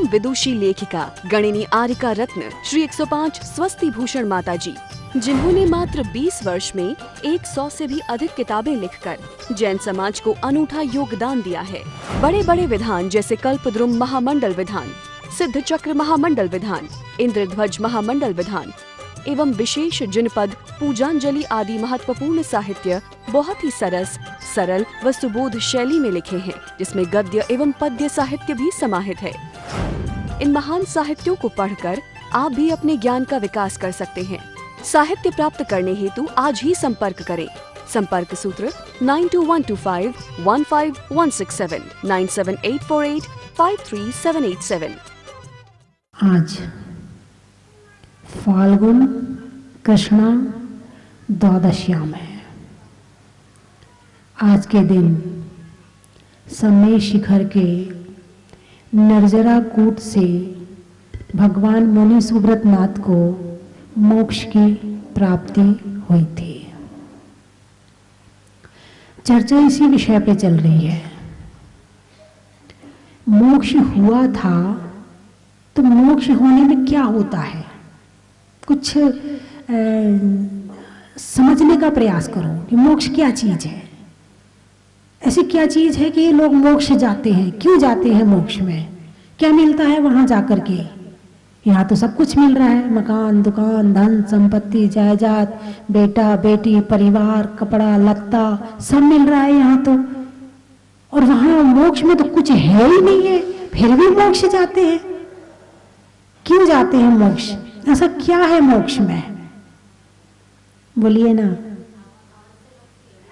परम विदुषी लेखिका गणिनी आरिका रत्न श्री 105 स्वस्ति भूषण माता जी, जिन्होंने मात्र 20 वर्ष में 100 से भी अधिक किताबें लिखकर जैन समाज को अनूठा योगदान दिया है। बड़े बड़े विधान जैसे कल्पद्रुम महामंडल विधान, सिद्ध चक्र महामंडल विधान, इंद्रध्वज महामंडल विधान एवं विशेष जिनपद, पूजांजलि आदि महत्वपूर्ण साहित्य बहुत ही सरस, सरल व सुबोध शैली में लिखे हैं, जिसमें गद्य एवं पद्य साहित्य भी समाहित है। इन महान साहित्यों को पढ़कर आप भी अपने ज्ञान का विकास कर सकते हैं। साहित्य प्राप्त करने हेतु आज ही संपर्क करें। संपर्क सूत्र 9212515167 97848533787। आज फाल्गुन कृष्णा द्वादश्याम है। आज के दिन समय शिखर के निर्जरा कूट से भगवान मुनि सुब्रतनाथ को मोक्ष की प्राप्ति हुई थी। चर्चा इसी विषय पे चल रही है। मोक्ष हुआ था तो मोक्ष होने में क्या होता है, कुछ समझने का प्रयास करो कि मोक्ष क्या चीज है। ऐसी क्या चीज है कि लोग मोक्ष जाते हैं, क्यों जाते हैं मोक्ष में, क्या मिलता है वहां जाकर के। यहाँ तो सब कुछ मिल रहा है, मकान, दुकान, धन संपत्ति, जायदाद, बेटा बेटी, परिवार, कपड़ा लत्ता सब मिल रहा है यहाँ तो। और वहां मोक्ष में तो कुछ है ही नहीं है, फिर भी मोक्ष जाते हैं। क्यों जाते हैं मोक्ष, ऐसा क्या है मोक्ष में, बोलिए ना।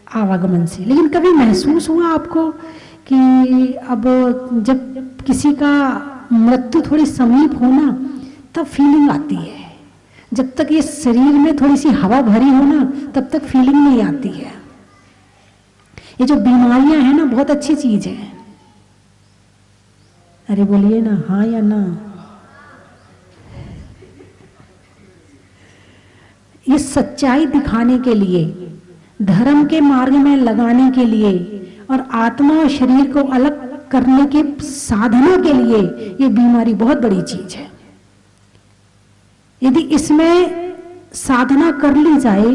आवागमन से। लेकिन कभी महसूस हुआ आपको कि अब जब किसी का मृत्यु थोड़ी समीप हो ना, तब फीलिंग आती है। जब तक ये शरीर में थोड़ी सी हवा भरी हो ना, तब तक फीलिंग नहीं आती है। ये जो बीमारियां हैं ना, बहुत अच्छी चीज है। अरे बोलिए ना, हाँ या ना। ये सच्चाई दिखाने के लिए, धर्म के मार्ग में लगाने के लिए और आत्मा और शरीर को अलग करने के साधना के लिए ये बीमारी बहुत बड़ी चीज है। यदि इसमें साधना कर ली जाए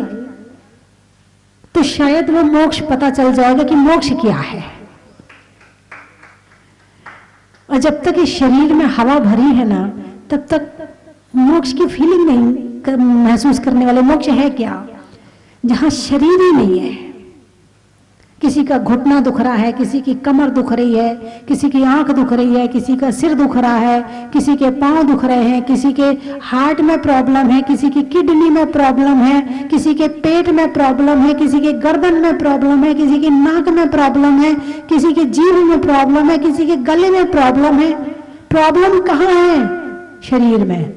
तो शायद वो मोक्ष पता चल जाएगा कि मोक्ष क्या है। और जब तक इस शरीर में हवा भरी है ना, तब तक मोक्ष की फीलिंग नहीं महसूस करने वाले। मोक्ष है क्या, जहां शरीर ही नहीं है। किसी का घुटना दुख रहा है, किसी की कमर दुख रही है, किसी की आंख दुख रही है, किसी का सिर दुख रहा है, किसी के पांव दुख रहे हैं, किसी के हार्ट में प्रॉब्लम है, किसी की किडनी में प्रॉब्लम है, किसी के पेट में प्रॉब्लम है, किसी के गर्दन में प्रॉब्लम है, किसी की नाक में प्रॉब्लम है, किसी के जीभ में प्रॉब्लम है, किसी के गले में प्रॉब्लम है। प्रॉब्लम कहाँ है, शरीर में।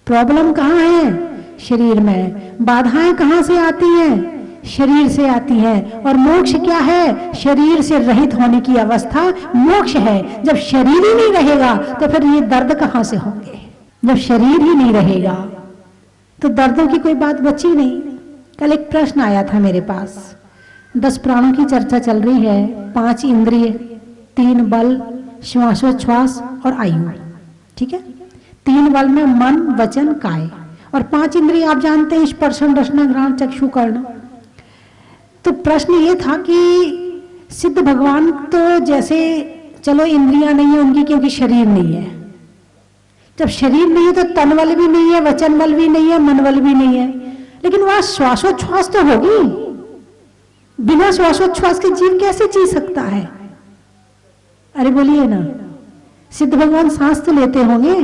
प्रॉब्लम कहाँ है, शरीर में। बाधाएं कहाँ से आती हैं, शरीर से आती है। और मोक्ष क्या है, शरीर से रहित होने की अवस्था मोक्ष है। जब शरीर ही नहीं रहेगा तो फिर ये दर्द कहां से होंगे। जब शरीर ही नहीं रहेगा तो दर्दों की कोई बात बची नहीं। कल एक प्रश्न आया था मेरे पास। 10 प्राणों की चर्चा चल रही है, 5 इंद्रिय, 3 बल, श्वासोच्छ्वास और आयु, ठीक है। 3 बल में मन, वचन, काय, और 5 इंद्रिय आप जानते हैं, स्पर्शन, रसना, घ्राण, चक्षु, कर्ण। तो प्रश्न ये था कि सिद्ध भगवान तो जैसे, चलो इंद्रियां नहीं है उनकी क्योंकि शरीर नहीं है। जब शरीर नहीं है तो तन बल भी नहीं है, वचन बल भी नहीं है, मन बल भी नहीं है। लेकिन वहां श्वासोच्छ्वास तो होगी। बिना श्वासोच्छ्वास के जीव कैसे जी सकता है। अरे बोलिए ना, सिद्ध भगवान सांस तो लेते होंगे।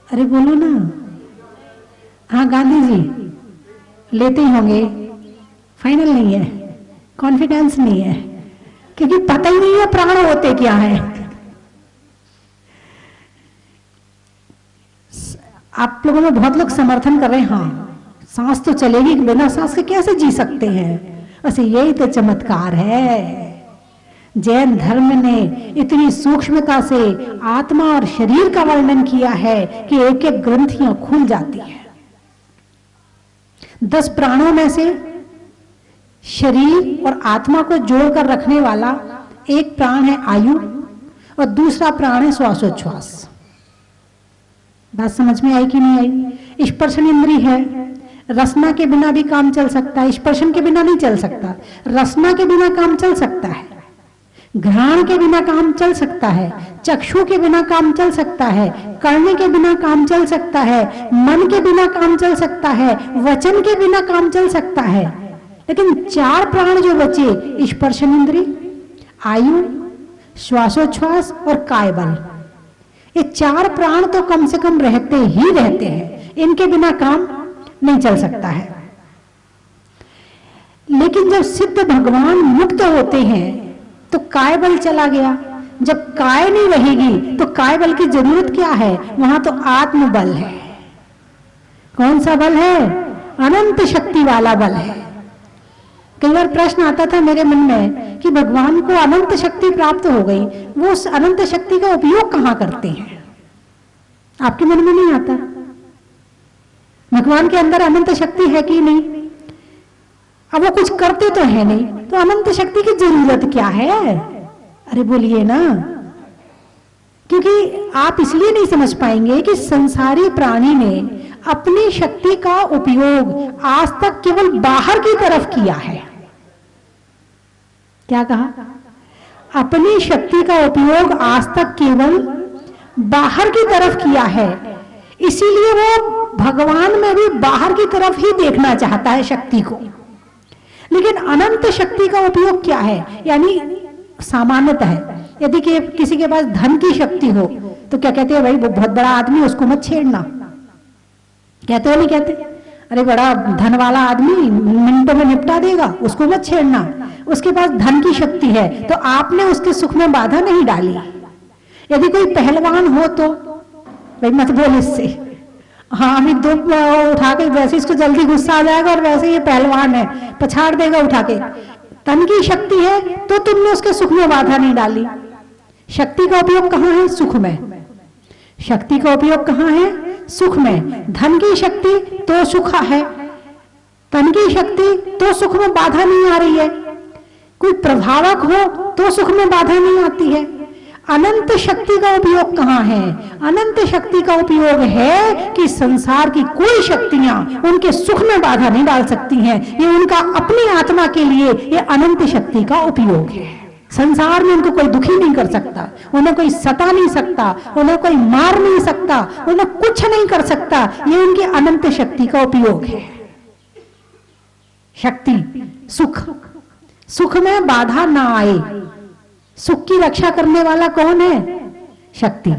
अरे बोलो ना, हाँ गांधी जी लेते ही होंगे। फाइनल नहीं है, कॉन्फिडेंस नहीं है, क्योंकि पता ही नहीं है प्राण होते क्या है। आप लोगों में बहुत लोग समर्थन कर रहे हैं, हाँ सांस तो चलेगी, बिना सांस के कैसे जी सकते हैं। वैसे यही तो चमत्कार है। जैन धर्म ने इतनी सूक्ष्मता से आत्मा और शरीर का वर्णन किया है कि एक एक ग्रंथियां खुल जाती है। 10 प्राणों में से शरीर और आत्मा को जोड़कर रखने वाला एक प्राण है आयु, और दूसरा प्राण है श्वासोच्छ्वास। बात समझ में आई कि नहीं आई? स्पर्शन इंद्री है, रसना के बिना भी काम चल सकता है, स्पर्शन के बिना नहीं चल सकता। रसना के बिना काम चल सकता है, घ्राण के बिना काम चल सकता है, चक्षु के बिना काम चल सकता है, कर्ण के बिना काम चल सकता है, मन के बिना काम चल सकता है, वचन के बिना काम चल सकता है। लेकिन 4 प्राण जो बचे, स्पर्शन इंद्री, आयु, श्वासोच्छ्वास और कायबल, ये 4 प्राण तो कम से कम रहते ही रहते हैं, इनके बिना काम नहीं चल सकता है। लेकिन जब सिद्ध भगवान मुक्त होते हैं तो काय बल चला गया। जब काय नहीं रहेगी तो काय बल की जरूरत क्या है? वहां तो आत्म बल है। कौन सा बल है? अनंत शक्ति वाला बल है। कई बार प्रश्न आता था मेरे मन में कि भगवान को अनंत शक्ति प्राप्त हो गई, वो उस अनंत शक्ति का उपयोग कहां करते हैं? आपके मन में नहीं आता? भगवान के अंदर अनंत शक्ति है कि नहीं? अब वो कुछ करते तो है नहीं, तो अनंत शक्ति की जरूरत क्या है? अरे बोलिए ना। क्योंकि आप इसलिए नहीं समझ पाएंगे कि संसारी प्राणी ने अपनी शक्ति का उपयोग आज तक केवल बाहर की तरफ किया है। क्या कहा? अपनी शक्ति का उपयोग आज तक केवल बाहर की तरफ किया है, इसीलिए वो भगवान में भी बाहर की तरफ ही देखना चाहता है शक्ति को। लेकिन अनंत शक्ति का उपयोग क्या है? यानी सामान्यतः यदि किसी के पास धन की शक्ति हो तो क्या कहते हैं? भाई वो बहुत बड़ा आदमी, उसको मत छेड़ना। कहते हो नहीं कहते? अरे बड़ा धन वाला आदमी मिनटों में निपटा देगा, उसको मत छेड़ना। उसके पास धन की शक्ति है तो आपने उसके सुख में बाधा नहीं डाली। यदि कोई पहलवान हो तो भाई मत बोल इससे, हाँ अभी 2 उठा के, वैसे इसको जल्दी गुस्सा आ जाएगा और वैसे ये पहलवान है, पछाड़ देगा उठा के। धन की शक्ति है तो तुमने उसके सुख में बाधा नहीं डाली। शक्ति का उपयोग कहाँ है? सुख में। शक्ति का उपयोग कहाँ है? सुख में। धन की शक्ति तो सुख है, धन की शक्ति तो सुख में बाधा नहीं आ रही है। कोई प्रभावक हो तो सुख में बाधा नहीं आती है। अनंत शक्ति का उपयोग कहाँ है? अनंत शक्ति का उपयोग है कि संसार की कोई शक्तियां उनके सुख में बाधा नहीं डाल सकती हैं। ये उनका अपनी आत्मा के लिए ये अनंत शक्ति का उपयोग है। संसार में उनको कोई दुखी नहीं कर सकता, उन्हें कोई सता नहीं सकता, उन्हें कोई मार नहीं सकता, उन्हें कुछ नहीं कर सकता। ये उनकी अनंत शक्ति का उपयोग है। शक्ति, सुख, सुख में बाधा ना आए। सुख की रक्षा करने वाला कौन है? शक्ति।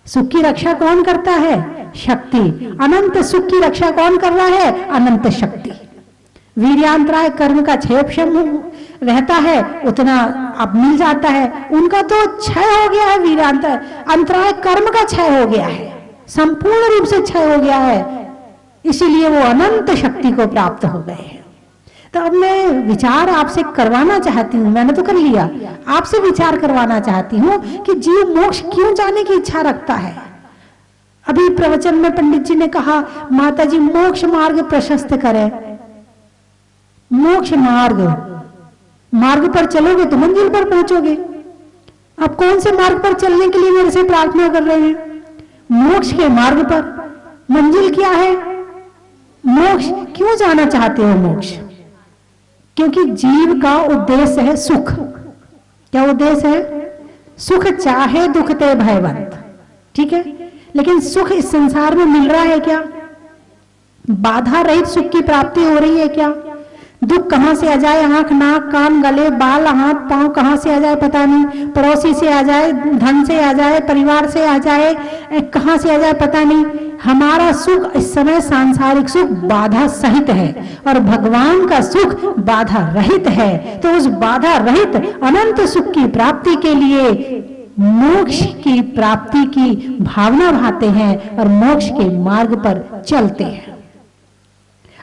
सुख की रक्षा कौन करता है? शक्ति। अनंत सुख की रक्षा कौन कर रहा है? अनंत शक्ति। वीर्यांतराय कर्म का क्षेम रहता है उतना अब मिल जाता है। उनका तो क्षय हो गया है, वीर्यांतराय कर्म का क्षय हो गया है, संपूर्ण रूप से क्षय हो गया है। इसीलिए वो अनंत शक्ति को प्राप्त हो गए हैं। तो अब मैं विचार आपसे करवाना चाहती हूँ, मैंने तो कर लिया, आपसे विचार करवाना चाहती हूँ कि जीव मोक्ष क्यों जाने की इच्छा रखता है। अभी प्रवचन में पंडित जी ने कहा, माता जी मोक्ष मार्ग प्रशस्त करें। मोक्ष मार्ग, मार्ग पर चलोगे तो मंजिल पर पहुंचोगे। आप कौन से मार्ग पर चलने के लिए मेरे से प्रार्थना कर रहे हैं? मोक्ष के मार्ग पर। मंजिल क्या है? मोक्ष। क्यों जाना चाहते हो मोक्ष? क्योंकि जीव का उद्देश्य है सुख। क्या उद्देश्य है? सुख चाहे दुख ते भयवंत। ठीक है, लेकिन सुख इस संसार में मिल रहा है क्या? बाधा रहित सुख की प्राप्ति हो रही है क्या? दुख कहां से आ जाए, आंख नाक कान गले बाल हाथ पांव कहां से आ जाए पता नहीं, पड़ोसी से आ जाए, धन से आ जाए, परिवार से आ जाए, कहां से आ जाए पता नहीं। हमारा सुख इस समय सांसारिक सुख बाधा सहित है और भगवान का सुख बाधा रहित है। तो उस बाधा रहित अनंत सुख की प्राप्ति के लिए मोक्ष की प्राप्ति की भावना भाते हैं और मोक्ष के मार्ग पर चलते हैं।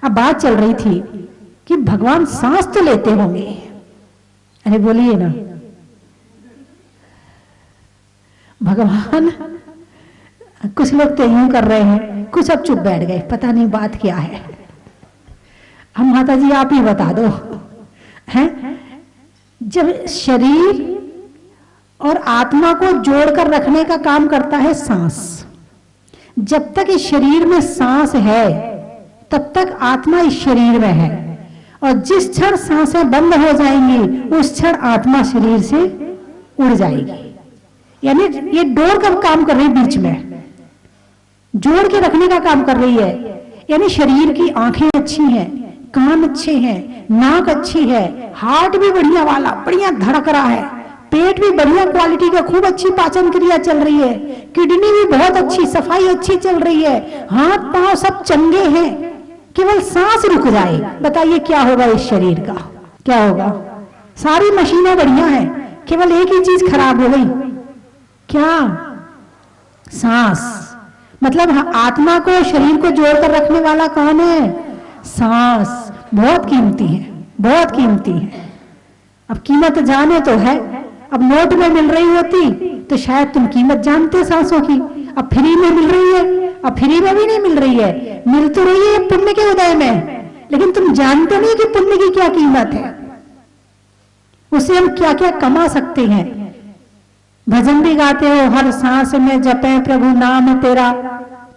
अब बात चल रही थी कि भगवान सांस तो लेते होंगे। अरे बोलिए ना, भगवान, कुछ लोग तो यूं कर रहे हैं, कुछ अब चुप बैठ गए, पता नहीं बात क्या है। हम माता जी आप ही बता दो, हैं? जब शरीर और आत्मा को जोड़कर रखने का काम करता है सांस। जब तक इस शरीर में सांस है तब तक आत्मा इस शरीर में है, और जिस क्षण सांसें बंद हो जाएंगी उस क्षण आत्मा शरीर से उड़ जाएगी। यानी ये डोर का काम कर रही है, बीच में जोड़ के रखने का काम कर रही है। यानी शरीर की आंखें अच्छी हैं, कान अच्छे हैं, नाक अच्छी है, हार्ट भी बढ़िया वाला बढ़िया धड़क रहा है, पेट भी बढ़िया क्वालिटी का, खूब अच्छी पाचन क्रिया चल रही है, किडनी भी बहुत अच्छी, सफाई अच्छी चल रही है, हाथ पांव सब चंगे हैं। केवल सांस रुक जाए, बताइए क्या होगा इस शरीर का? क्या होगा? सारी मशीनें बढ़िया हैं, केवल एक ही चीज खराब हो गई, क्या? सांस। मतलब आत्मा को शरीर को जोड़कर रखने वाला कौन है? सांस। बहुत कीमती है, बहुत कीमती है। अब कीमत जाने तो है, अब नोट में मिल रही होती तो शायद तुम कीमत जानते सांसों की। अब फ्री में मिल रही है, अब फ्री में भी नहीं मिल रही है, मिल तो रही है पुण्य के उदय में, लेकिन तुम जानते नहीं कि पुण्य की क्या कीमत है, उससे हम क्या क्या कमा सकते हैं। भजन भी गाते हो, हर सांस में जपे प्रभु नाम तेरा,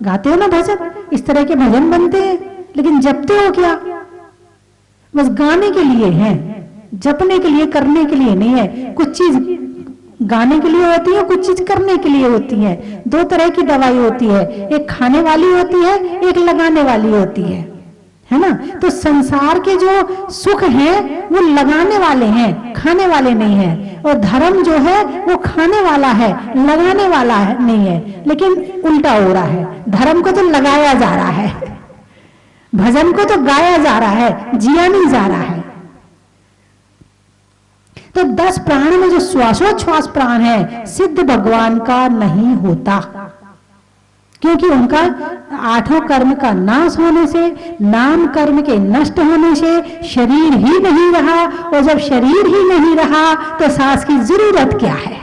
गाते हो ना भजन, इस तरह के भजन बनते हैं, लेकिन जपते हो क्या? बस गाने के लिए है, जपने के लिए, करने के लिए नहीं है। कुछ चीज गाने के लिए होती है, कुछ चीज करने के लिए होती है। दो तरह की दवाई होती है, एक खाने वाली होती है, एक लगाने वाली होती है ना? तो संसार के जो सुख हैं वो लगाने वाले हैं, खाने वाले नहीं है। और धर्म जो है वो खाने वाला है, लगाने वाला है नहीं है। लेकिन उल्टा हो रहा है, धर्म को तो लगाया जा रहा है, भजन को तो गाया जा रहा है, जिया नहीं जा रहा है। तो 10 प्राण में जो श्वासोच्छ्वास प्राण है, सिद्ध भगवान का नहीं होता, क्योंकि उनका 8 कर्म का नाश होने से, नाम कर्म के नष्ट होने से शरीर ही नहीं रहा, और जब शरीर ही नहीं रहा तो सांस की जरूरत क्या है?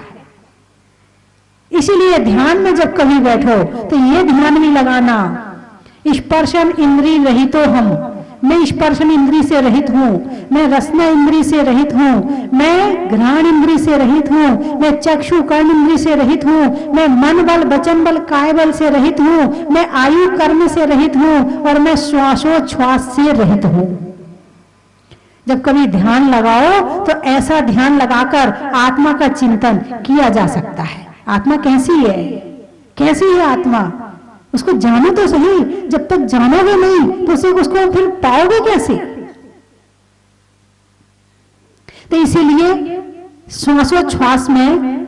इसीलिए ध्यान में जब कभी बैठो तो ये ध्यान भी लगाना, स्पर्शन इंद्रिय रहित हो हम, मैं स्पर्शन इंद्रिय से रहित हूं, मैं रसना इंद्रिय से रहित हूं, मैं घ्राण इंद्रिय से रहित हूं, मैं चक्षु कर्ण इंद्रिय से रहित हूं, मैं मन बल वचन बल काय बल से रहित हूं, मैं आयु कर्म से रहित हूं, और मैं श्वासोच्छ्वास से रहित हूं। जब कभी ध्यान लगाओ तो ऐसा ध्यान लगाकर आत्मा का चिंतन किया जा सकता है। आत्मा कैसी है, कैसी है आत्मा, उसको जानो तो सही। जब तक जानोगे नहीं तो उसको फिर पाओगे कैसे? तो इसीलिए श्वासोच्छ्वास में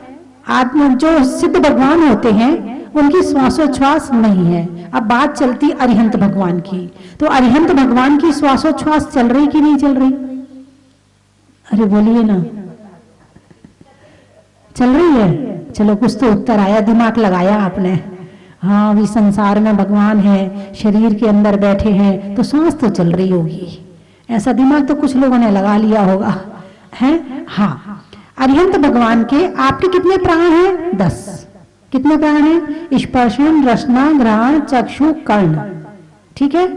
आत्मा, जो सिद्ध भगवान होते हैं उनकी श्वासोच्छ्वास नहीं है। अब बात चलती अरिहंत भगवान की, तो अरिहंत भगवान की श्वासोच्छ्वास चल रही कि नहीं चल रही? अरे बोलिए ना, चल रही है? चलो कुछ तो उत्तर आया, दिमाग लगाया आपने। हाँ, अभी संसार में भगवान है, शरीर के अंदर बैठे हैं तो सांस तो चल रही होगी, ऐसा दिमाग तो कुछ लोगों ने लगा लिया होगा, है? हाँ, अरिहंत भगवान के आपके कितने प्राण हैं? 10। कितने प्राण हैं? स्पर्शन, रसना, घ्राण, चक्षु, कर्ण, ठीक है।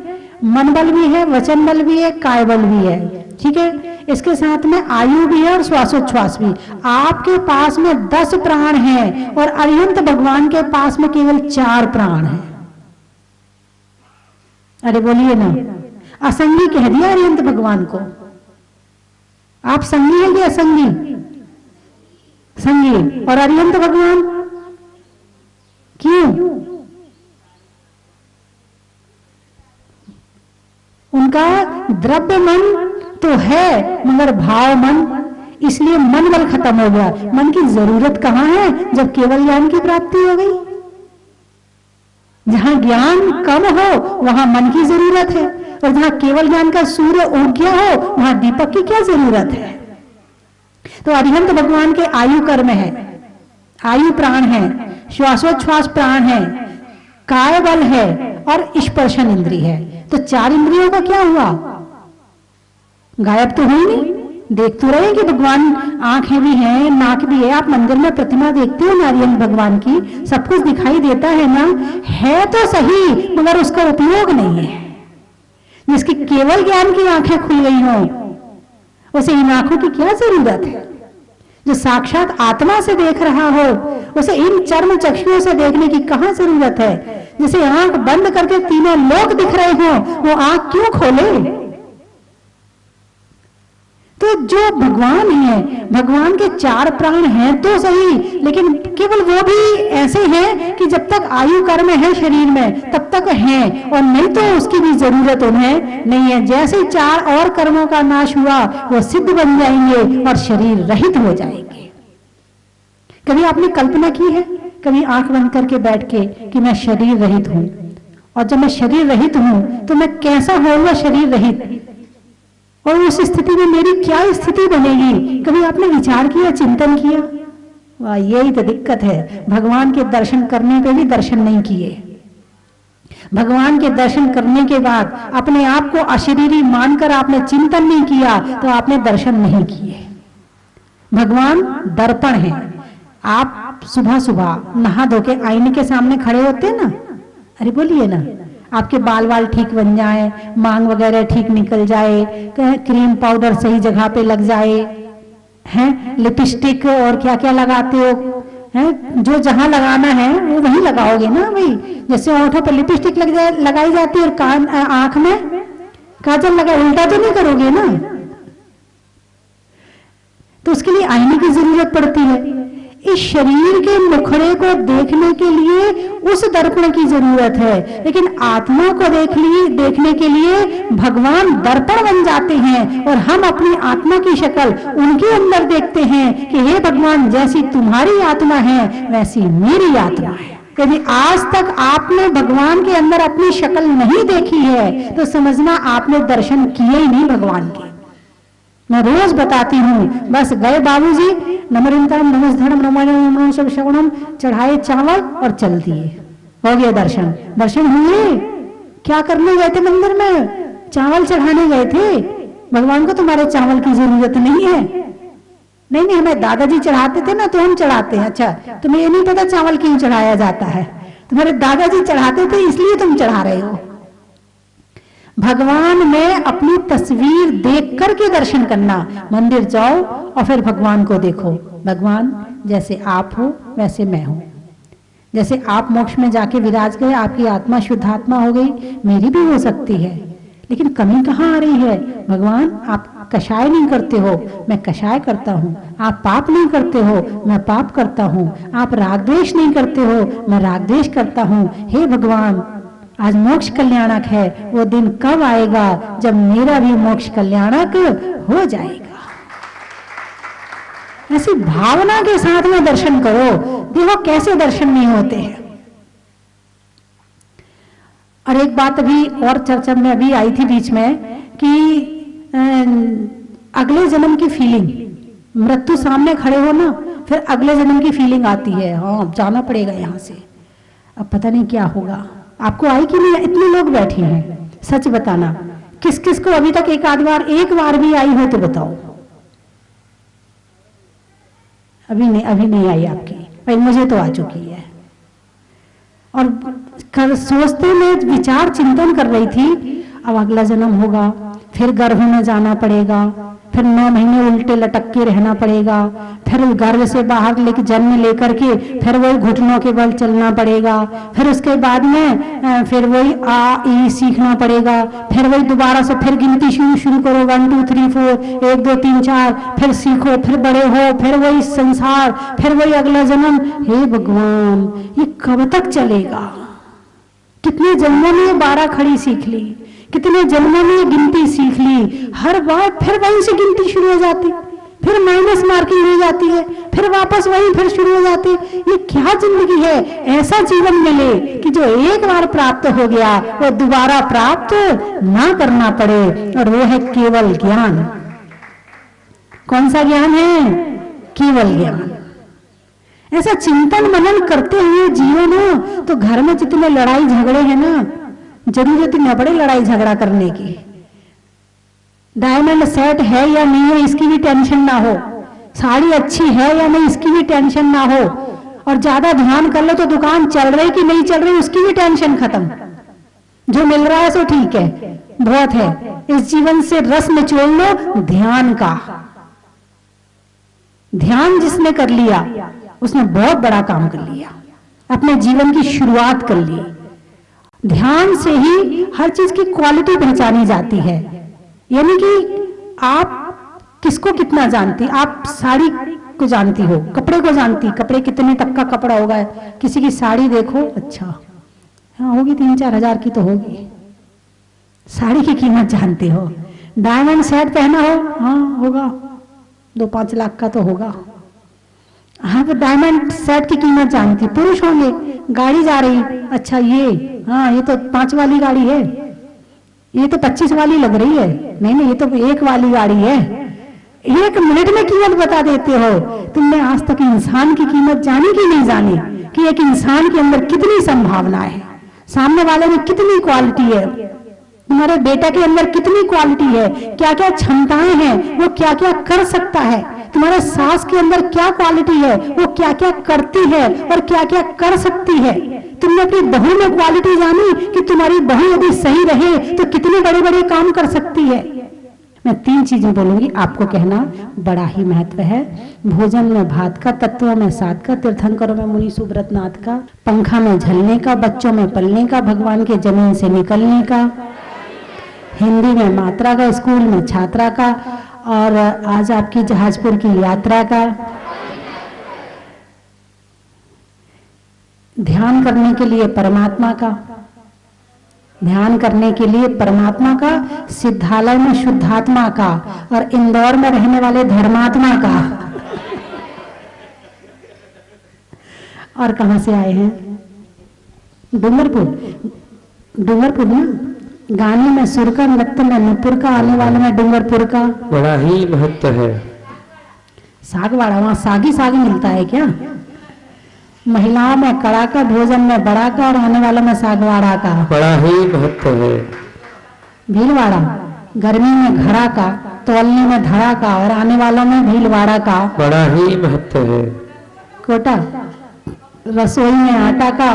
मन बल भी है, वचन बल भी है, काय बल भी है, ठीक है। इसके साथ में आयु भी है और श्वासोच्छ्वास भी। आपके पास में 10 प्राण हैं और अरिहंत भगवान के पास में केवल 4 प्राण हैं। अरे बोलिए ना, असंगी कह दिया अरिहंत भगवान को। आप संगी हैं कि असंगी? संगी। और अरिहंत भगवान क्यों? उनका द्रव्य मन तो है मगर भाव मन, इसलिए मन बल खत्म हो गया। मन की जरूरत कहां है जब केवल ज्ञान की प्राप्ति हो गई? जहां ज्ञान कम हो वहां मन की जरूरत है, और जहां केवल ज्ञान का सूर्य उग गया हो वहां दीपक की क्या जरूरत है? तो अरिहंत भगवान के आयु कर्म है, आयु प्राण है, श्वासोच्छ्वास प्राण है, काय बल है और स्पर्शन इंद्रिय है। तो 4 इंद्रियों का क्या हुआ? गायब तो हुई नहीं। देख तो रहे कि भगवान आंखें भी हैं, नाक भी है। आप मंदिर में प्रतिमा देखते हो नारियल भगवान की, सब कुछ दिखाई देता है ना, है तो सही मगर उसका उपयोग नहीं है। जिसकी केवल ज्ञान की आंखें खुल गई हो उसे इन आंखों की क्या जरूरत है? जो साक्षात आत्मा से देख रहा हो उसे इन चर्म चक्षुओं से देखने की कहां जरूरत है। जैसे आंख बंद करके तीनों लोक दिख रहे हो, वो आंख क्यों खोले? तो जो भगवान है, भगवान के 4 प्राण हैं तो सही, लेकिन केवल वो भी ऐसे हैं कि जब तक आयु कर्म है शरीर में तब तक हैं, और नहीं तो उसकी भी जरूरत उन्हें नहीं है। जैसे 4 और कर्मों का नाश हुआ वो सिद्ध बन जाएंगे और शरीर रहित हो जाएंगे। कभी आपने कल्पना की है, कभी आंख बंद करके बैठ के कि मैं शरीर रहित हूं, और जब मैं शरीर रहित हूं तो मैं कैसा होऊंगा शरीर रहित, और उस स्थिति में मेरी क्या स्थिति बनेगी? कभी आपने विचार किया, चिंतन किया? वाह, यही तो दिक्कत है, भगवान के दर्शन करने पे भी दर्शन नहीं किए। भगवान के दर्शन करने के बाद अपने आप को अशरीरी मानकर आपने चिंतन नहीं किया तो आपने दर्शन नहीं किए। भगवान दर्पण है। आप सुबह सुबह नहा धो के आईने के सामने खड़े होते हैं ना, अरे बोलिए ना, आपके बाल वाल ठीक बन जाए, मांग वगैरह ठीक निकल जाए, क्रीम पाउडर सही जगह पे लग जाए, हैं लिपस्टिक और क्या क्या लगाते हो, हैं जो जहां लगाना है वो वहीं लगाओगे ना भाई। जैसे होठों पर लिपस्टिक लगाई जाती है और कान आंख में काजल लगा, उल्टा तो नहीं करोगे ना। तो उसके लिए आईने की जरूरत पड़ती है। इस शरीर के मुखड़े को देखने के लिए उस दर्पण की जरूरत है, लेकिन आत्मा को देखने के लिए भगवान दर्पण बन जाते हैं और हम अपनी आत्मा की शक्ल उनके अंदर देखते हैं कि हे भगवान, जैसी तुम्हारी आत्मा है वैसी मेरी आत्मा है। यदि आज तक आपने भगवान के अंदर अपनी शक्ल नहीं देखी है तो समझना आपने दर्शन किए ही नहीं भगवान के। मैं रोज बताती हूँ, बस गए बाबूजी, नमरिंतरम नमस्धनम नमो सब श्रवणम, चढ़ाए चावल और चल दिए, हो गया दर्शन। दर्शन हुए? क्या करने गए थे मंदिर में? चावल चढ़ाने गए थे। भगवान को तुम्हारे चावल की जरूरत नहीं है। नहीं नहीं, हमें दादाजी चढ़ाते थे ना तो हम चढ़ाते हैं। अच्छा, तुम्हें ये नहीं पता चावल क्यों चढ़ाया जाता है? तुम्हारे दादाजी चढ़ाते थे इसलिए तुम चढ़ा रहे हो। भगवान में अपनी तस्वीर देख करके दर्शन करना। मंदिर जाओ और फिर भगवान को देखो। भगवान जैसे आप हो वैसे मैं हूं। जैसे आप मोक्ष में जाके विराज गए, आपकी आत्मा शुद्ध आत्मा हो गई, मेरी भी हो सकती है, लेकिन कमी कहाँ आ रही है? भगवान आप कषाय नहीं करते हो, मैं कषाय करता हूँ। आप पाप नहीं करते हो, मैं पाप करता हूँ। आप राग द्वेष नहीं करते हो, मैं राग द्वेष करता हूँ। हे भगवान, आज मोक्ष कल्याणक है, वो दिन कब आएगा जब मेरा भी मोक्ष कल्याणक हो जाएगा। ऐसी भावना के साथ में दर्शन करो। देखो कैसे दर्शन नहीं होते हैं। और एक बात अभी और चर्चा में अभी आई थी बीच में कि अगले जन्म की फीलिंग, मृत्यु सामने खड़े हो ना, फिर अगले जन्म की फीलिंग आती है, हाँ जाना पड़ेगा यहाँ से, अब पता नहीं क्या होगा। आपको आई कि नहीं? इतने लोग बैठे हैं, सच बताना, किस किस को अभी तक एक बार भी आई हो तो बताओ। अभी नहीं आई आपकी, भाई मुझे तो आ चुकी है। और सोचते में विचार चिंतन कर रही थी, अब अगला जन्म होगा, फिर गर्भ में जाना पड़ेगा, फिर 9 महीने उल्टे लटक के रहना पड़ेगा, फिर गर्भ से बाहर जन्म लेकर के फिर वही घुटनों के बल चलना पड़ेगा, फिर उसके बाद में फिर वही आ ई सीखना पड़ेगा, फिर वही दोबारा से फिर गिनती शुरू करो, 1 2 3 4 1 2 3 4, फिर सीखो, फिर बड़े हो, फिर वही संसार, फिर वही अगला जन्म। हे भगवान, ये कब तक चलेगा? कितने जन्मों में 12 खड़ी सीख ली, कितने जन्मों में गिनती सीख ली, हर बार फिर वहीं से गिनती शुरू हो जाती, फिर माइनस मार्किंग हो जाती है, फिर वापस वहीं फिर शुरू हो जाती। ये क्या जिंदगी है? ऐसा जीवन मिले कि जो एक बार प्राप्त हो गया वो दोबारा प्राप्त ना करना पड़े, और वो है केवल ज्ञान। कौन सा ज्ञान है? केवल ज्ञान। ऐसा चिंतन मनन करते हुए जियो ना, तो घर में जितने लड़ाई झगड़े हैं ना, जरूरत न पड़े लड़ाई झगड़ा करने की। डायमंड सेट है या नहीं है इसकी भी टेंशन ना हो, साड़ी अच्छी है या नहीं इसकी भी टेंशन ना हो, और ज्यादा ध्यान कर लो तो दुकान चल रही कि नहीं चल रही उसकी भी टेंशन खत्म। जो मिल रहा है सो ठीक है, बहुत है। इस जीवन से रस निचोड़ लो ध्यान का। ध्यान जिसने कर लिया उसने बहुत बड़ा काम कर लिया, अपने जीवन की शुरुआत कर ली। ध्यान से ही हर चीज की क्वालिटी पहचानी जाती है, यानी कि आप किसको कितना जानती, आप साड़ी को जानती हो, कपड़े को जानती, कपड़े कितने तक का कपड़ा होगा, किसी की साड़ी देखो, अच्छा हाँ होगी 3-4 हजार की तो होगी, साड़ी की कीमत जानते हो। डायमंड सेट पहना हो, हाँ होगा 2-5 लाख का तो होगा, हाँ तो डायमंड सेट की कीमत जानती। पुरुष होंगे, गाड़ी जा रही, अच्छा ये हाँ ये तो 5 वाली गाड़ी है, ये तो 25 वाली लग रही है, नहीं नहीं ये तो 1 वाली गाड़ी है। 1 मिनट में कीमत बता देते हो। तुमने आज तक इंसान की कीमत जानी कि नहीं जानी, कि एक इंसान के अंदर कितनी संभावना है, सामने वाले में कितनी क्वालिटी है, तुम्हारे बेटा के अंदर कितनी क्वालिटी है, क्या क्या क्षमताएं हैं, वो क्या क्या कर सकता है, तुम्हारे सास के अंदर क्या क्वालिटी है, वो क्या क्या करती है और क्या क्या कर सकती है। तुमने अपनी बहू में क्वालिटी जानी कि तुम्हारी बहू यदि सही रहे तो कितने बड़े बड़े काम कर सकती है। मैं 3 चीजें बोलूंगी, आपको कहना बड़ा ही महत्व है। भोजन में भात का, तत्वों में सात का, तीर्थंकरों में मुनि सुब्रत नाथ का, पंखा में झलने का, बच्चों में पलने का, भगवान के जमीन से निकलने का, हिंदी में मात्रा का, स्कूल में छात्रा का, और आज आपकी जहाजपुर की यात्रा का। ध्यान करने के लिए परमात्मा का, ध्यान करने के लिए परमात्मा का, सिद्धालय में शुद्धात्मा का, और इंदौर में रहने वाले धर्मात्मा का। और कहां से आए हैं? डूंगरपुर, डूंगरपुर ना, गाने में सुर का, नृत्य में नुपुर का, आने वाले में डूंगरपुर का। बड़ा ही महत्व है। सागवाड़ा, वहां सागी साग मिलता है क्या? महिलाओं में कड़ा का, भोजन में बड़ा का, और आने वालों में सागवाड़ा का। बड़ा ही महत्व है। भीलवाड़ा, गर्मी में घड़ा का, तौलने में धड़ा का, और आने वालों में भीलवाड़ा का। बड़ा ही महत्व है। कोटा, रसोई में आटा का,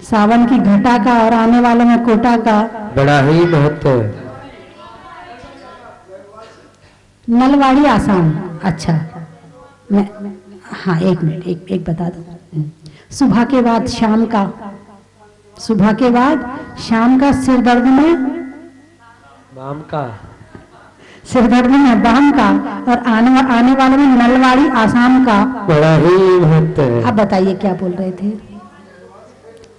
सावन की घटा का, और आने वालों में कोटा का। बड़ा ही महत्व है। नलवाड़ी आसाम, अच्छा मैं हाँ 1 मिनट, एक बता दो। सुबह के बाद शाम का, सुबह के बाद शाम का, सिर दर्द में बाम का, सिर दर्द में बाम का, और आने वाले में नलवाड़ी आसाम का। बड़ा ही महत्व है। अब बताइए क्या बोल रहे थे?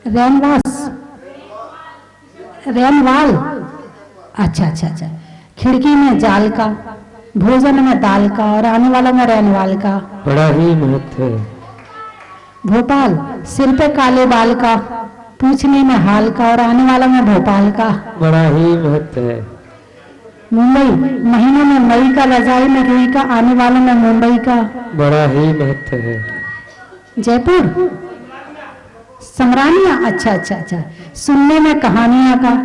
रैनवास, रैनवाल, अच्छा अच्छा अच्छा। खिड़की में जाल का, भोजन में दाल का, और आने वाला में रैनवाल का। बड़ा ही महत्व है। भोपाल, सिर पे काले बाल का, पूछने में हाल का, और आने वाला में भोपाल का। बड़ा ही महत्व है। मुंबई, महीने में मई का, रजाई में रुई का, आने वाला में मुंबई का। बड़ा ही महत्व है। जयपुर, समरानिया, अच्छा अच्छा अच्छा। सुनने में कहानियां का,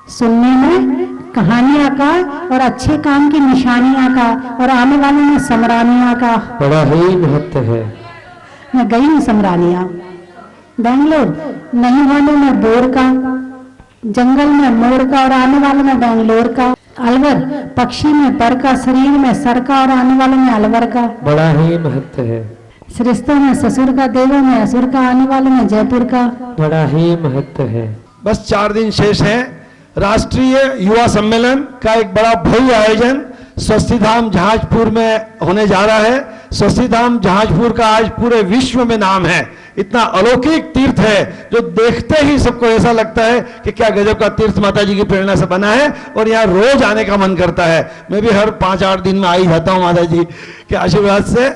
सुनने में कहानियां का, और अच्छे काम की निशानियां का, और आने वाले में समरानिया का। बड़ा ही महत्व है। मैं गई हूँ समरानिया। बेंगलोर, नहीं होने में बोर का, जंगल में मोर का, और आने वाले में बेंगलोर का। अलवर, पक्षी में पर का, शरीर में सर का, और आने वाले में अलवर का। बड़ा ही महत्व है। रिश्तों में ससुर का, देवों में असुर का, आने वाले में जयपुर का। बड़ा ही महत्व है। बस 4 दिन शेष हैं। राष्ट्रीय युवा सम्मेलन का एक बड़ा भव्य आयोजन स्वस्तिधाम जहाजपुर में होने जा रहा है। स्वस्तिधाम जहाजपुर का आज पूरे विश्व में नाम है। इतना अलौकिक तीर्थ है जो देखते ही सबको ऐसा लगता है कि क्या गजब का तीर्थ माता जी की प्रेरणा से बना है, और यहाँ रोज आने का मन करता है। मैं भी हर 5-8 दिन में आ ही जाता हूँ माता जी के आशीर्वाद से।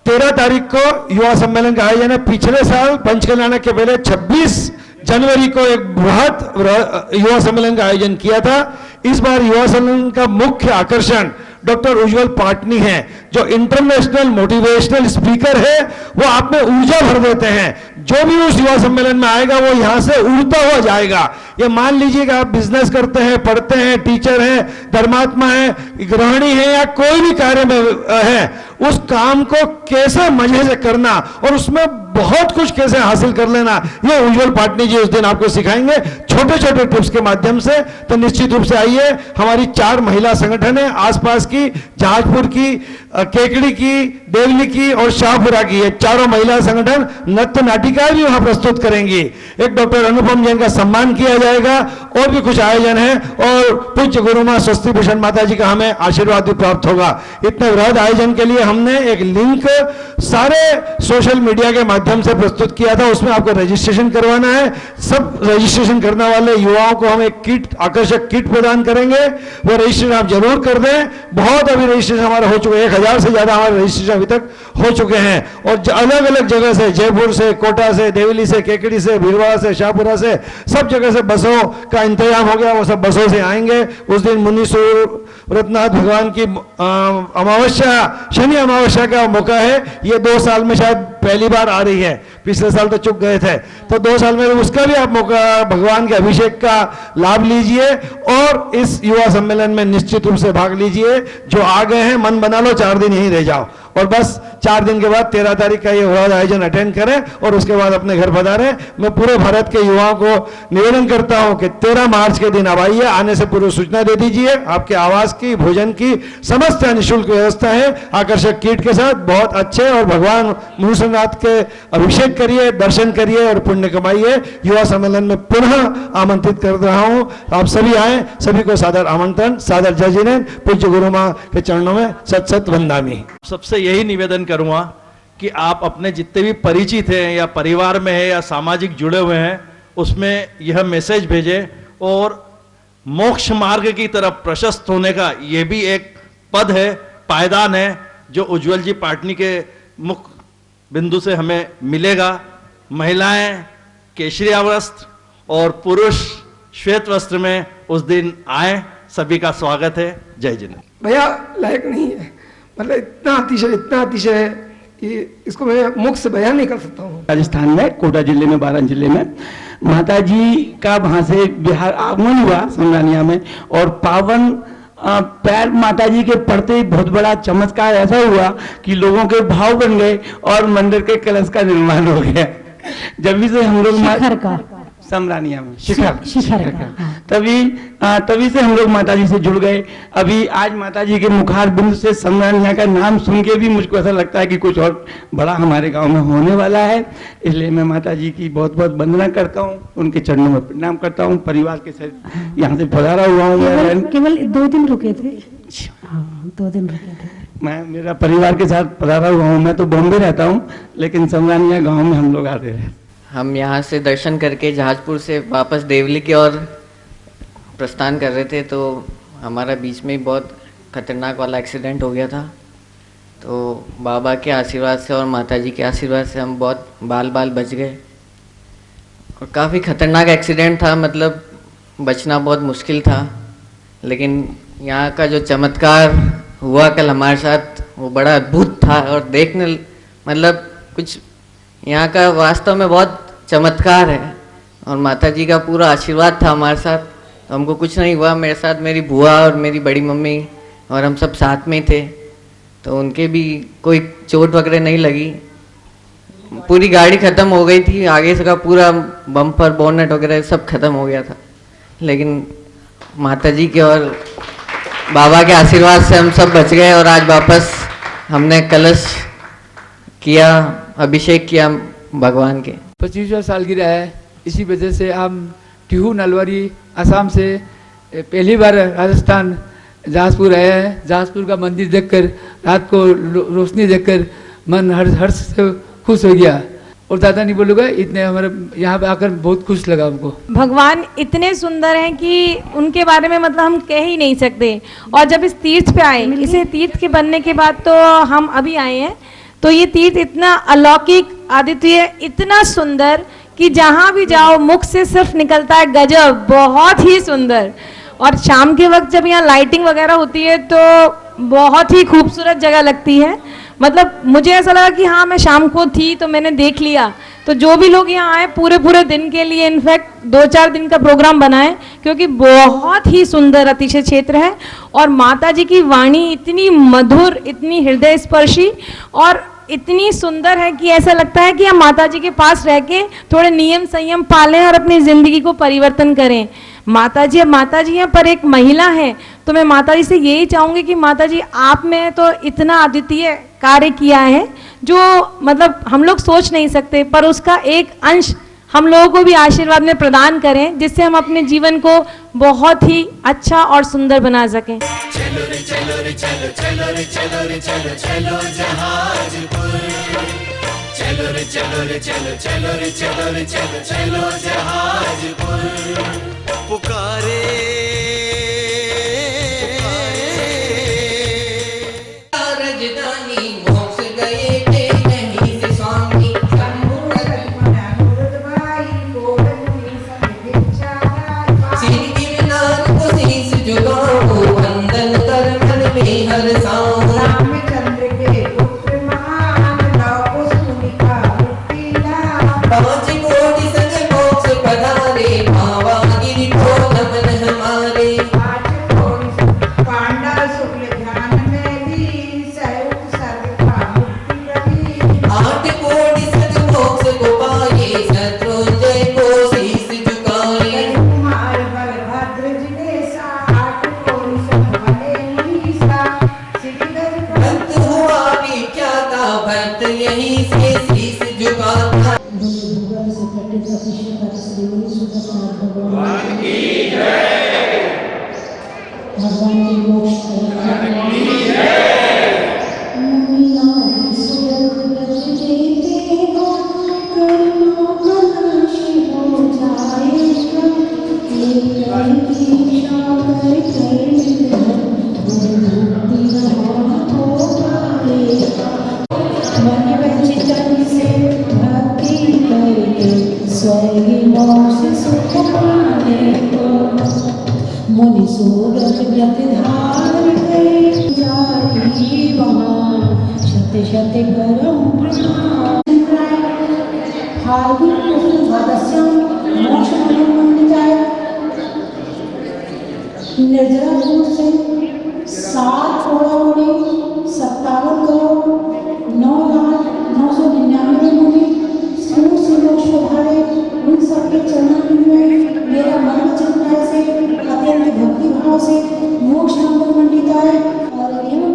13 तारीख को युवा सम्मेलन का आयोजन है। पिछले साल पंचकल्याण के पहले 26 जनवरी को एक बृहत युवा सम्मेलन का आयोजन किया था। इस बार युवा सम्मेलन का मुख्य आकर्षण डॉक्टर उज्जवल पाटनी हैं, जो इंटरनेशनल मोटिवेशनल स्पीकर है। वो आप में ऊर्जा भर देते हैं। जो भी उस युवा सम्मेलन में आएगा वो यहां से उड़ता हुआ जाएगा। ये मान लीजिएगा आप बिजनेस करते हैं, पढ़ते हैं, टीचर हैं, धर्मात्मा हैं, गृहिणी हैं, या कोई भी कार्य में है, उस काम को कैसे मजे से करना और उसमें बहुत कुछ कैसे हासिल कर लेना, ये उज्जवल पाटनी जी उस दिन आपको सिखाएंगे छोटे छोटे टिप्स के माध्यम से। तो निश्चित रूप से आइए। हमारी 4 महिला संगठन है, आसपास की जहाजपुर की केकड़ी की, देवली की और शाहपुरा की, ये चारों महिला संगठन नृत्य नाटिका भी वहां प्रस्तुत करेंगी। एक डॉक्टर अनुपम जैन का सम्मान किया जाएगा और भी कुछ आयोजन है और पूज्य गुरु मां स्वस्ति भूषण माता जी का हमें आशीर्वाद भी प्राप्त होगा। इतने वृहद आयोजन के लिए हमने एक लिंक सारे सोशल मीडिया के माध्यम से प्रस्तुत किया था, उसमें आपको रजिस्ट्रेशन करवाना है। सब रजिस्ट्रेशन करने वाले युवाओं को हम एक किट, आकर्षक किट प्रदान करेंगे, वो रजिस्ट्रेशन आप जरूर कर दें। बहुत अभी रजिस्ट्रेशन हमारे हो चुके हैं, 1000 से ज्यादा हमारे रजिस्ट्रेशन अभी तक हो चुके हैं और अलग अलग जगह से, जयपुर से, कोटा से, देवली से, केकड़ी से, भीलवाड़ा से, शाहपुरा से, सब जगह से बसों का इंतजाम हो गया। वो सब बसों से आएंगे। उस दिन मुनि सूरतनाथ भगवान की अमावस्या, शनि अमावस्या का मौका है। ये 2 साल में शायद पहली बार आ रही है, पिछले साल तो चुक गए थे, तो 2 साल में उसका भी आप मौका, भगवान के अभिषेक का लाभ लीजिए और इस युवा सम्मेलन में निश्चित रूप से भाग लीजिए। जो आ गए हैं मन बना लो, 4 दिन यहीं रह जाओ और बस 4 दिन के बाद 13 तारीख का ये आयोजन अटेंड करें और उसके बाद अपने घर पधारें। मैं पूरे भारत के युवाओं को निवेदन करता हूं कि 13 मार्च के दिन अब आइए, आने से पूर्व सूचना दे दीजिए। आपके आवास की, भोजन की समस्त निःशुल्क व्यवस्था है, आकर्षक किट के साथ, बहुत अच्छे। और भगवान मुनुसनाथ के अभिषेक करिए, दर्शन करिए और पुण्य कमाइए। युवा सम्मेलन में पुनः आमंत्रित कर रहा हूं, आप सभी आए, सभी को सादर आमंत्रण, सादर जय जिनेन्द्र। पूज्य गुरु मां के चरणों में सत सत वंदामी। सबसे यही निवेदन करूंगा कि आप अपने जितने भी परिचित हैं या परिवार में है या सामाजिक जुड़े हुए हैं, उसमें यह मैसेज भेजें और मोक्ष मार्ग की तरफ प्रशस्त होने का यह भी एक पद है, पायदान है, जो उज्जवल जी पाटनी के मुख बिंदु से हमें मिलेगा। महिलाएं केशरिया वस्त्र और पुरुष श्वेत वस्त्र में उस दिन आए, सभी का स्वागत है। जय जिनेन्द्र। भैया लायक नहीं है, मतलब इतना अतिशय है कि इसको मैं मुख से बयान नहीं कर सकता हूँ। राजस्थान में कोटा जिले में, बारां जिले में माता जी का वहां से बिहार आगमन हुआ समरानिया में और पावन पैर माता जी के पड़ते ही बहुत बड़ा चमत्कार ऐसा हुआ कि लोगों के भाव बन गए और मंदिर के कलश का निर्माण हो गया। जब भी से हम लोग शिखर का, समरानिया में शिखर का। तभी से हम लोग माता जी से जुड़ गए। अभी आज माता जी के मुखार बिंदु से समरानिया का नाम सुन के भी मुझको ऐसा लगता है कि कुछ और बड़ा हमारे गांव में होने वाला है। इसलिए मैं माता जी की बहुत बहुत वंदना करता हूँ, उनके चरणों में प्रणाम करता हूँ। परिवार के साथ यहाँ से पधारा हुआ हूँ। केवल 2 दिन रुके थे। हाँ, 2 दिन रुके थे। मैं मेरा परिवार के साथ पधारा हुआ हूँ। मैं तो बॉम्बे रहता हूँ, लेकिन समरानिया गाँव में हम लोग आते हैं। हम यहाँ से दर्शन करके जहाजपुर से वापस देवली की ओर प्रस्थान कर रहे थे, तो हमारा बीच में ही बहुत खतरनाक वाला एक्सीडेंट हो गया था। तो बाबा के आशीर्वाद से और माता जी के आशीर्वाद से हम बहुत बाल बच गए और काफ़ी खतरनाक एक्सीडेंट था, मतलब बचना बहुत मुश्किल था। लेकिन यहाँ का जो चमत्कार हुआ कल हमारे साथ, वो बड़ा अद्भुत था और देखने, मतलब कुछ यहाँ का वास्तव में बहुत चमत्कार है। और माता जी का पूरा आशीर्वाद था हमारे साथ, तो हमको कुछ नहीं हुआ। मेरे साथ मेरी बुआ और मेरी बड़ी मम्मी और हम सब साथ में थे, तो उनके भी कोई चोट वगैरह नहीं लगी। पूरी गाड़ी ख़त्म हो गई थी, आगे से का पूरा बम्पर बोनट वगैरह सब खत्म हो गया था, लेकिन माता जी के और बाबा के आशीर्वाद से हम सब बच गए। और आज वापस हमने कलश किया, अभिषेक किया भगवान के। 25वां सालगिरह है, इसी वजह से हम टिहू नलवारी असम से पहली बार राजस्थान जहाजपुर आया है। जहाजपुर का मंदिर देखकर, रात को रोशनी देखकर मन हर्ष से खुश हो गया। और ज़्यादा नहीं बोलूँगा, इतने हमारे यहाँ पे आकर बहुत खुश लगा हमको। भगवान इतने सुंदर हैं कि उनके बारे में मतलब हम कह ही नहीं सकते। और जब इस तीर्थ पे आए, इसे तीर्थ के बनने के बाद तो हम अभी आए हैं, तो ये तीर्थ इतना अलौकिक, अद्वितीय, इतना सुंदर कि जहाँ भी जाओ मुख से सिर्फ निकलता है गजब, बहुत ही सुंदर। और शाम के वक्त जब यहाँ लाइटिंग वगैरह होती है तो बहुत ही खूबसूरत जगह लगती है। मतलब मुझे ऐसा लगा कि हाँ, मैं शाम को थी तो मैंने देख लिया। तो जो भी लोग यहाँ आए पूरे दिन के लिए, इनफैक्ट 2-4 दिन का प्रोग्राम बनाए, क्योंकि बहुत ही सुंदर अतिशय क्षेत्र है। और माता जी की वाणी इतनी मधुर, इतनी हृदय स्पर्शी और इतनी सुंदर है कि ऐसा लगता है कि हम माता जी के पास रह के थोड़े नियम संयम पालें और अपनी ज़िंदगी को परिवर्तन करें। माता जी, अब माता जी हैं पर एक महिला है, तो मैं माता जी से यही चाहूँगी कि माता जी आप में तो इतना अद्वितीय कार्य किया है जो मतलब हम लोग सोच नहीं सकते, पर उसका एक अंश हम लोगों को भी आशीर्वाद में प्रदान करें, जिससे हम अपने जीवन को बहुत ही अच्छा और सुंदर बना सकें। चलो रे चलो रे चलो चलो रे चलो रे चलो चलो जहाजपुर, चलो रे चलो रे चलो चलो रे चलो रे चलो चलो जहाजपुर, पुकारे राजधानी मोक्ष गए थे नहीं से स्वामी, श्री गिरनार को शीश झुकाओ, वंदन कर मन में हर साओ, रामचंद्र के पुत्र महान लाओ सुनिका मुक्तिला, पांच कोटि संग मोक्ष पधारे, भावा गिरि को नमन हमारे, पांडव शुक्ल ध्यान में लीन, सहयोग सर्व का मुक्ति लगी, आठ कोटि संग मोक्ष को पाए, शत्रुंजय को शीश झुकाए, कुमार बलभद्र जिनेसा, आठ कोटि संग भले मुनीसा, श्रीधर भक्त हुआ विख्याता, भक्त यहीं से शीश झुकाता। भगवान की मोक्ष मुनि सूरज व्रत धारण जाई वहाँ, शत शत करम फाल्गुन कृष्ण द्वादश्याम मोक्ष मंडिताय, निर्जरापुर से 7 करोड़ 57 करोड़ 9,999 मुनि सूर से मोक्ष पधारे, उन सबके चरणों में मेरा मन वचन काया से अत्यंत भक्ति भाव से मोक्ष मंगल मंडिताय और एवं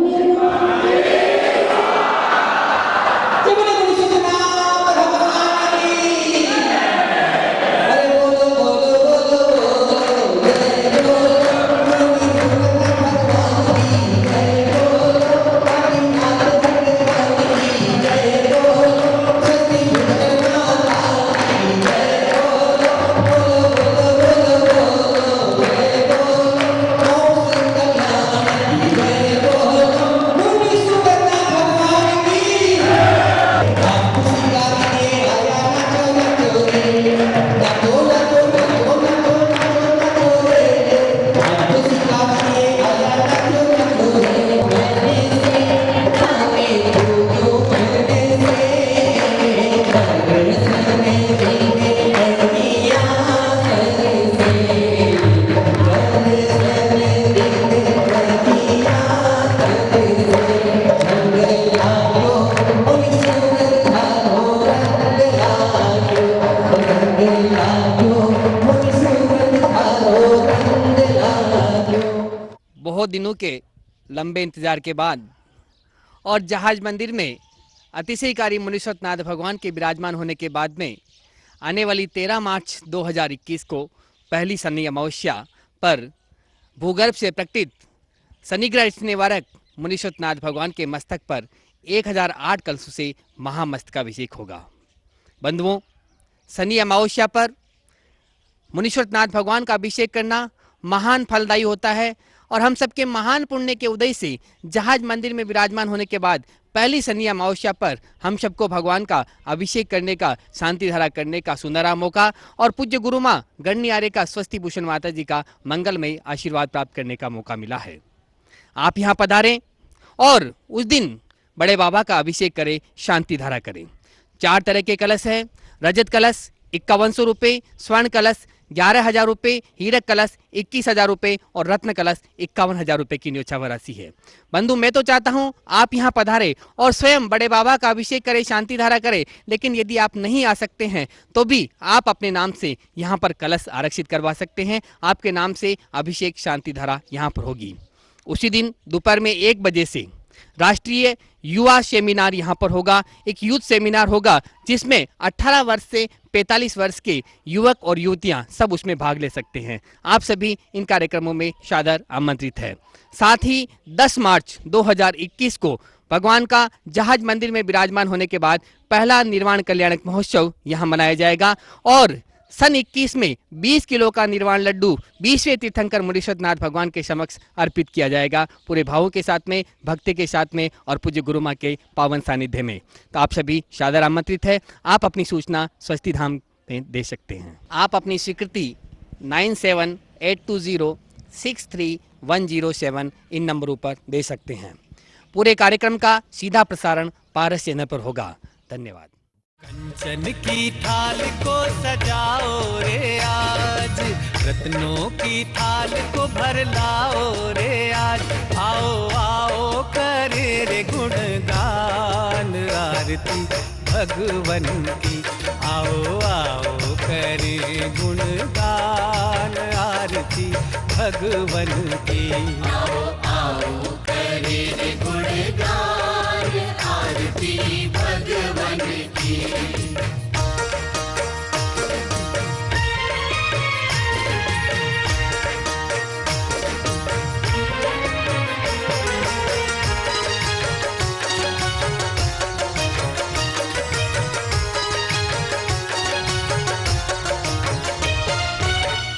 बहुत दिनों के लंबे इंतजार के बाद और जहाज मंदिर में अतिशयकारी मुनीश्वरनाथ भगवान के विराजमान होने के बाद में आने वाली 13 मार्च 2021 को पहली शनि अमावस्या पर भूगर्भ से प्रकटित शनिग्रह निवारक मुनीश्वरनाथ भगवान के मस्तक पर 1008 कलशों से महामस्तकाभिषेक होगा। बंधुओं, शनि अमावस्या पर मुनीश्वरनाथ भगवान का अभिषेक करना महान फलदायी होता है और हम सबके महान पुण्य के उदय से जहाज मंदिर में विराजमान होने के बाद पहली शनि अमावस्या पर हम सबको भगवान का अभिषेक करने का, शांति धारा करने का सुनहरा मौका और पूज्य गुरु माँ गणनी आर्य का स्वस्ति भूषण माता जी का मंगलमय आशीर्वाद प्राप्त करने का मौका मिला है। आप यहाँ पधारें और उस दिन बड़े बाबा का अभिषेक करें, शांति धारा करें। 4 तरह के कलश हैं। रजत कलश 5100 रुपये, स्वर्ण कलश 11,000 रुपये, हीरक कलश 21,000 रुपये और रत्न कलश 51,000 रुपये की न्योछावर राशि है। बंधु, मैं तो चाहता हूं आप यहां पधारे और स्वयं बड़े बाबा का अभिषेक करें, शांति धारा करें, लेकिन यदि आप नहीं आ सकते हैं तो भी आप अपने नाम से यहां पर कलश आरक्षित करवा सकते हैं। आपके नाम से अभिषेक शांति धारा यहां पर होगी। उसी दिन दोपहर में 1 बजे से राष्ट्रीय युवा सेमिनार यहाँ पर होगा। एक यूथ सेमिनार होगा जिसमें 18 वर्ष से 45 वर्ष के युवक और युवतियां सब उसमें भाग ले सकते हैं। आप सभी इन कार्यक्रमों में सादर आमंत्रित है। साथ ही 10 मार्च 2021 को भगवान का जहाज मंदिर में विराजमान होने के बाद पहला निर्वाण कल्याणक महोत्सव यहाँ मनाया जाएगा और सन 21 में 20 किलो का निर्वाण लड्डू 20वें तीर्थंकर मुनीश्वरनाथ भगवान के समक्ष अर्पित किया जाएगा, पूरे भावों के साथ में, भक्ति के साथ में और पूज्य गुरु माँ के पावन सानिध्य में। तो आप सभी सादर आमंत्रित है। आप अपनी सूचना स्वस्ति धाम में दे सकते हैं। आप अपनी स्वीकृति 9782063107 इन नंबरों पर दे सकते हैं। पूरे कार्यक्रम का सीधा प्रसारण पारस चैनल पर होगा। धन्यवाद। कंचन की थाल को सजाओ रे आज, रत्नों की थाल को भर लाओ रे आज। आओ आओ करे रे गुणगान आरती भगवन की। आओ आओ करे गुणगान आरती भगवन की। आओ आओ करे रे गुणगान आरती भगवन की।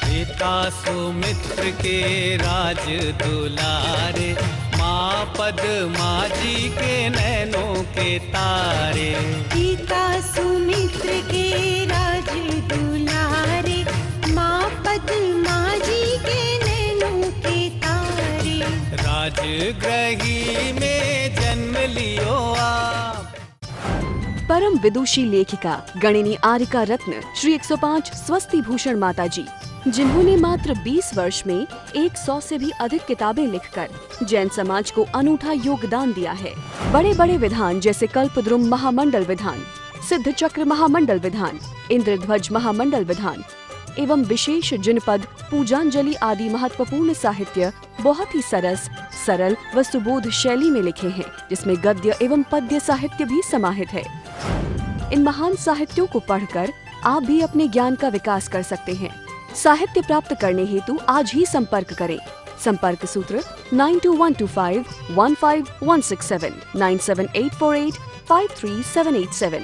पिता सुमित्र के राज दुलारे, माँ पद्मा जी के नैनों के तारे। पिता सुमित्र के राज दुलारे, माँ पद्मा जी के नैनों के तारे। राजगृही में जन्म लियो आप। परम विदुषी लेखिका गणिनी आरिका रत्न श्री 105 स्वस्ति भूषण माता जी, जिन्होंने मात्र 20 वर्ष में 100 से भी अधिक किताबें लिखकर जैन समाज को अनूठा योगदान दिया है। बड़े बड़े विधान जैसे कल्पद्रुम महामंडल विधान, सिद्ध चक्र महामंडल विधान, इंद्रध्वज महामंडल विधान एवं विशेष जिनपद, पूजांजलि आदि महत्वपूर्ण साहित्य बहुत ही सरल व सुबोध शैली में लिखे हैं, जिसमें गद्य एवं पद्य साहित्य भी समाहित है। इन महान साहित्यों को पढ़कर आप भी अपने ज्ञान का विकास कर सकते हैं। साहित्य प्राप्त करने हेतु आज ही संपर्क करें। संपर्क सूत्र 9212515167 97848 53787।